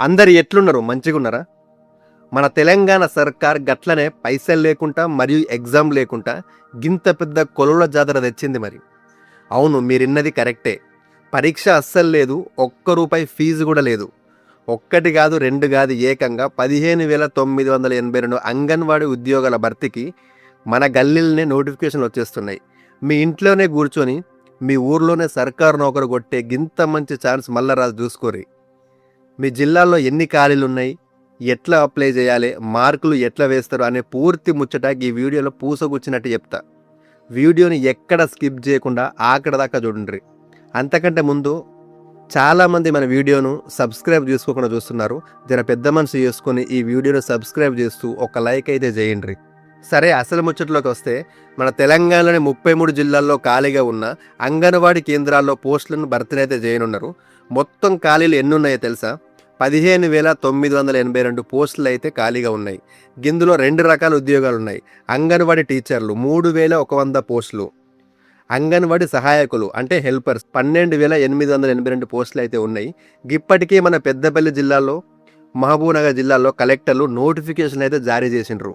అందరు ఎట్లున్నారు? మంచిగున్నారా? మన తెలంగాణ సర్కార్ గట్లనే పైసలు లేకుండా మరియు ఎగ్జామ్ లేకుండా గింత పెద్ద కొలువుల జాతర తెచ్చింది మరి. అవును, మీరిన్నది కరెక్టే. పరీక్ష అస్సలు లేదు, ఒక్క రూపాయి ఫీజు కూడా లేదు. ఒక్కటి కాదు, రెండు కాదు, ఏకంగా 15,982 అంగన్వాడీ ఉద్యోగాల భర్తీకి మన గల్లీలనే నోటిఫికేషన్లు వచ్చేస్తున్నాయి. మీ ఇంట్లోనే కూర్చొని మీ ఊర్లోనే సర్కారు నౌకరు కొట్టే గింత మంచి ఛాన్స్ మళ్ళా రాదు, చూసుకోరి. మీ జిల్లాలో ఎన్ని ఖాళీలు ఉన్నాయి, ఎట్లా అప్లై చేయాలి, మార్కులు ఎట్లా వేస్తారు అనే పూర్తి ముచ్చట ఈ వీడియోలో పూసగుచ్చినట్టు చెప్తా. వీడియోని ఎక్కడ స్కిప్ చేయకుండా ఆఖరి దాకా చూడండి. అంతకంటే ముందు చాలామంది మన వీడియోను సబ్స్క్రైబ్ చేసుకోకుండా చూస్తున్నారు. జర పెద్ద మనసు చేసుకొని ఈ వీడియోను సబ్స్క్రైబ్ చేస్తూ ఒక లైక్ అయితే చేయండి. సరే, అసలు ముచ్చట్లోకి వస్తే మన తెలంగాణలోని 33 జిల్లాల్లో ఖాళీగా ఉన్న అంగన్వాడీ కేంద్రాల్లో పోస్టులను భర్తీ అయితే చేయనున్నారు. మొత్తం ఖాళీలు ఎన్ని ఉన్నాయో తెలుసా? 15,982 పోస్టులు అయితే ఖాళీగా ఉన్నాయి. ఇందులో 2 రకాల ఉద్యోగాలు ఉన్నాయి. అంగన్వాడీ టీచర్లు 3,100 పోస్టులు, అంగన్వాడీ సహాయకులు అంటే హెల్పర్స్ 12,882 పోస్టులు అయితే ఉన్నాయి. ఇప్పటికే మన పెద్దపల్లి జిల్లాలో, మహబూబ్నగర్ జిల్లాలో కలెక్టర్లు నోటిఫికేషన్ అయితే జారీ చేసిండ్రు.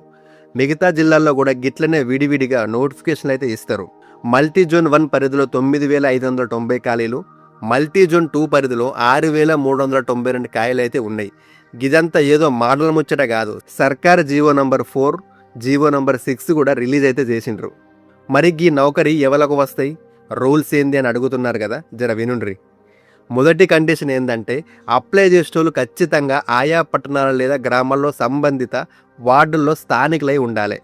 మిగతా జిల్లాల్లో కూడా గిట్లనే విడివిడిగా నోటిఫికేషన్లు అయితే ఇస్తారు. మల్టీ జోన్ 1 పరిధిలో 9,590 ఖాళీలు, మల్టీ జోన్ 2 పరిధిలో 6,392 ఖాళీలు అయితే ఉన్నాయి. ఇదంతా ఏదో మోడల్ ముచ్చట కాదు. సర్కార్ జీవో నంబర్ 4, జీవో నంబర్ 6 కూడా రిలీజ్ అయితే చేసిండ్రు. మరి ఈ నౌకరీ ఎవరికి వస్తాయి, రూల్స్ ఏంది అని అడుగుతున్నారు కదా, జర వినుండ్రి. మొదటి కండిషన్ ఏంటంటే అప్లై చేసేటోళ్ళు ఖచ్చితంగా ఆయా పట్టణాలు లేదా గ్రామాల్లో సంబంధిత వార్డుల్లో స్థానికులై ఉండాలి.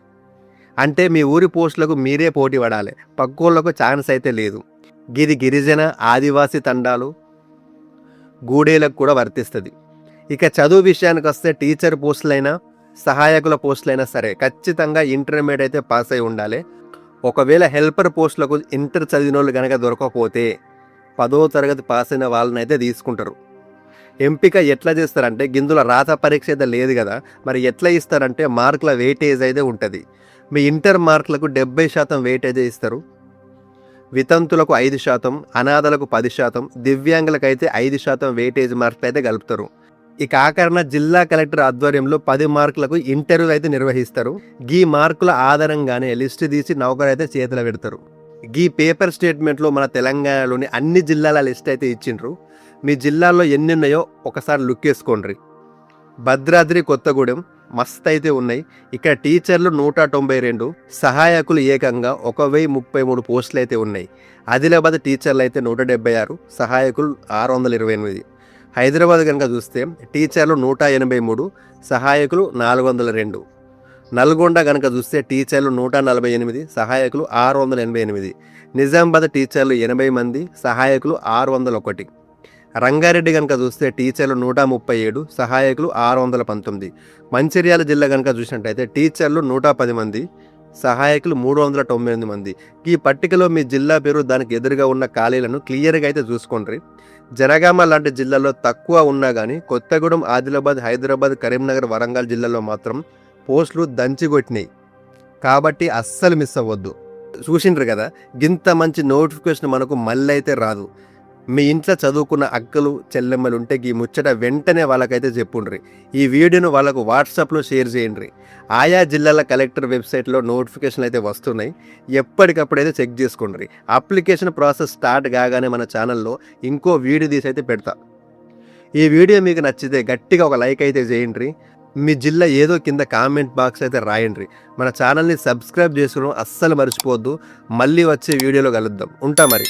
అంటే మీ ఊరి పోస్టులకు మీరే పోటీ పడాలి, పక్కోళ్లకు ఛాన్స్ అయితే లేదు. గిది గిరిజన ఆదివాసీ తండాలు గూడేలకు కూడా వర్తిస్తుంది. ఇక చదువు విషయానికి వస్తే టీచర్ పోస్టులైనా సహాయకుల పోస్టులైనా సరే ఖచ్చితంగా ఇంటర్మీడియట్ అయితే పాస్ అయి ఉండాలి. ఒకవేళ హెల్పర్ పోస్టులకు ఇంటర్ చదివిన వాళ్ళు కనుక దొరకకపోతే 10వ తరగతి పాస్ అయిన వాళ్ళని అయితే తీసుకుంటారు. ఎంపిక ఎట్లా చేస్తారంటే ఇందులో రాత పరీక్ష అయితే లేదు కదా, మరి ఎట్లా ఇస్తారంటే మార్కుల వెయిటేజ్ అయితే ఉంటుంది. మీ ఇంటర్ మార్కులకు 70% వెయిటేజ్ ఇస్తారు. వితంతులకు 5%, అనాథలకు 10%, దివ్యాంగులకు అయితే 5% వెయిటేజ్ మార్కులు అయితే కలుపుతారు. ఇక ఆఖరణ జిల్లా కలెక్టర్ ఆధ్వర్యంలో 10 మార్కులకు ఇంటర్వ్యూ అయితే నిర్వహిస్తారు. ఈ మార్కుల ఆధారంగానే లిస్టు తీసి నౌకరు అయితే చేతిలో పెడతారు. ఈ పేపర్ స్టేట్మెంట్లో మన తెలంగాణలోని అన్ని జిల్లాల లిస్ట్ అయితే ఇచ్చిండ్రు. మీ జిల్లాల్లో ఎన్ని ఉన్నాయో ఒకసారి లుక్ వేసుకోండి. భద్రాద్రి కొత్తగూడెం మస్త్ అయితే ఉన్నాయి. ఇక్కడ టీచర్లు 192, సహాయకులు ఏకంగా 1,033 పోస్టులు అయితే ఉన్నాయి. ఆదిలాబాద్ టీచర్లు అయితే 176, సహాయకులు 628. హైదరాబాద్ కనుక చూస్తే టీచర్లు 183, సహాయకులు 402. నల్గొండ కనుక చూస్తే టీచర్లు 148, సహాయకులు 688. నిజామాబాద్ టీచర్లు 80 మంది, సహాయకులు 601. రంగారెడ్డి కనుక చూస్తే టీచర్లు 137, సహాయకులు 619. మంచిర్యాల జిల్లా కనుక చూసినట్టయితే టీచర్లు 110 మంది, సహాయకులు 398 మంది. ఈ పట్టికలో మీ జిల్లా పేరు, దానికి ఎదురుగా ఉన్న ఖాళీలను క్లియర్గా అయితే చూసుకోండి. జనగామ లాంటి జిల్లాలో తక్కువ ఉన్నా కానీ కొత్తగూడెం, ఆదిలాబాద్, హైదరాబాద్, కరీంనగర్, వరంగల్ జిల్లాలో మాత్రం పోస్టులు దంచికొట్టినాయి. కాబట్టి అస్సలు మిస్ అవ్వద్దు. చూసిండ్రు కదా, గింత మంచి నోటిఫికేషన్ మనకు మళ్ళీ అయితే రాదు. మీ ఇంట్లో చదువుకున్న అక్కలు చెల్లెమ్మలు ఉంటే ఈ ముచ్చట వెంటనే వాళ్ళకైతే చెప్పుండ్రి. ఈ వీడియోను వాళ్ళకు వాట్సాప్లో షేర్ చేయండి. ఆయా జిల్లాల కలెక్టర్ వెబ్సైట్లో నోటిఫికేషన్లు అయితే వస్తున్నాయి, ఎప్పటికప్పుడైతే చెక్ చేసుకోండి. అప్లికేషన్ ప్రాసెస్ స్టార్ట్ కాగానే మన ఛానల్లో ఇంకో వీడియో తీసి అయితే పెడతా. ఈ వీడియో మీకు నచ్చితే గట్టిగా ఒక లైక్ అయితే చేయండి. మీ జిల్లా ఏదో కింద కామెంట్ బాక్స్ అయితే రాయండి. మన ఛానల్ని సబ్స్క్రైబ్ చేసుకోవడం అస్సలు మర్చిపోవద్దు. మళ్ళీ వచ్చే వీడియోలో కలుద్దాం. ఉంటా మరి.